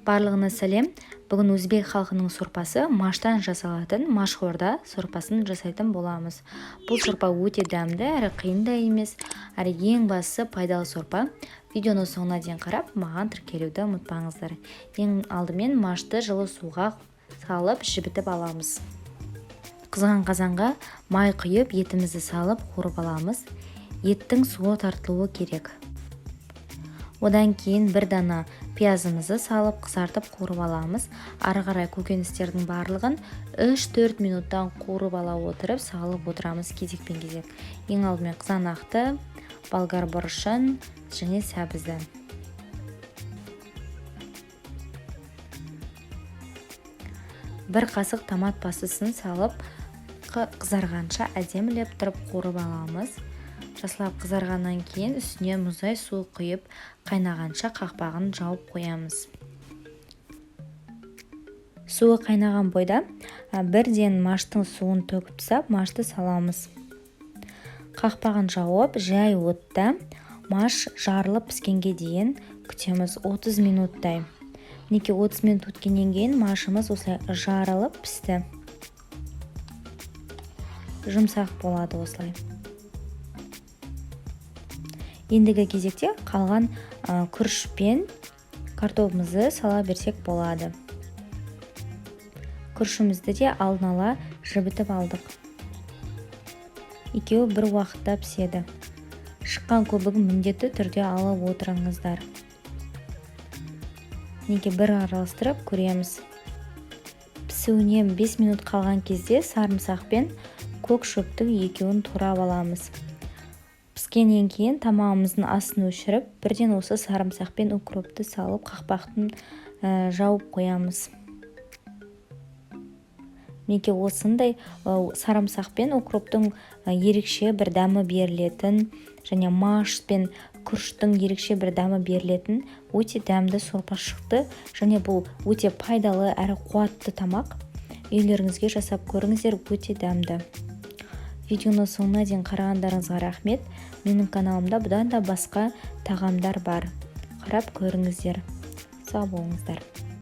Барлығына сәлем. Бүгін өзбек халқының сорпасы маштан жасалатын машхурда сорпасын жасайтын боламыз. Бұл сорпа өте дәмді, әрі қиын да емес, әрі ең бастысы пайдалы сорпа. Видеоны соңына дейін қарап, маған тіркелуді ұмытпаңыздар. Ең алдымен машты жылы суға салып жібітіп аламыз. Қызған қазанға май құйып, етімізді салып қуырып аламыз. Еттің суы тартылуы керек. Одан кейін бір дана пиязымызды салып қызартып қуырып аламыз. Ары қарай көкөністердің барлығын 3-4 минуттан қуырып ала отырып салып отырамыз кезекпен кезек. Ең алдымен қызанақты, болгар бұрышын және сәбізді. Бір қасық томат пастасын салып қызарғанша әдемілеп тұрып қуырып аламыз. Жасылап қызарғаннан кейін үстіне мұздай су құйып, қайнағанша қақпағын жауып қоямыз. Суы қайнаған бойда бірден маштың суын төгіп тастап, машты саламыз. Қақпағын жауып, жай отта маш жарылып піскенге дейін күтеміз 30 минуттай. Неке 30 минут өткеннен кейін машымыз осылай жарылып пісті. Жұмсақ болады осылай. Ендігі кезекте қалған күріш пен картопымызды сала берсек болады. Күрішімізді де алдын ала жібітіп алдық. Екеуі бір уақытта піседі. Шыққан көбігін міндетті түрде алып отырыңыздар. Неге бір араластырып көреміз. Пісуіне 5 минут қалған кезде сарымсақ пен көк шөптің екеуін турап аламыз. Піскеннен кейін тамағымыздың астын өшіріп, бірден осы сарымсақ пен укропты салып қақпақтың жауып қоямыз. Неге осындай сарымсақ пен укроптың ерекше бір дәмі берілетін, және маш пен күріштің ерекше бір дәмі берілетін өте дәмді сорпа шықты, және бұл өте пайдалы әрі қуатты тамақ. Үйлеріңізге жасап көріңіздер, өте дәмді. Видеоны соңына дейін қарағандарыңызға рахмет. Менің каналымда бұдан да басқа тағамдар бар. Қарап көріңіздер. Сау болыңыздар.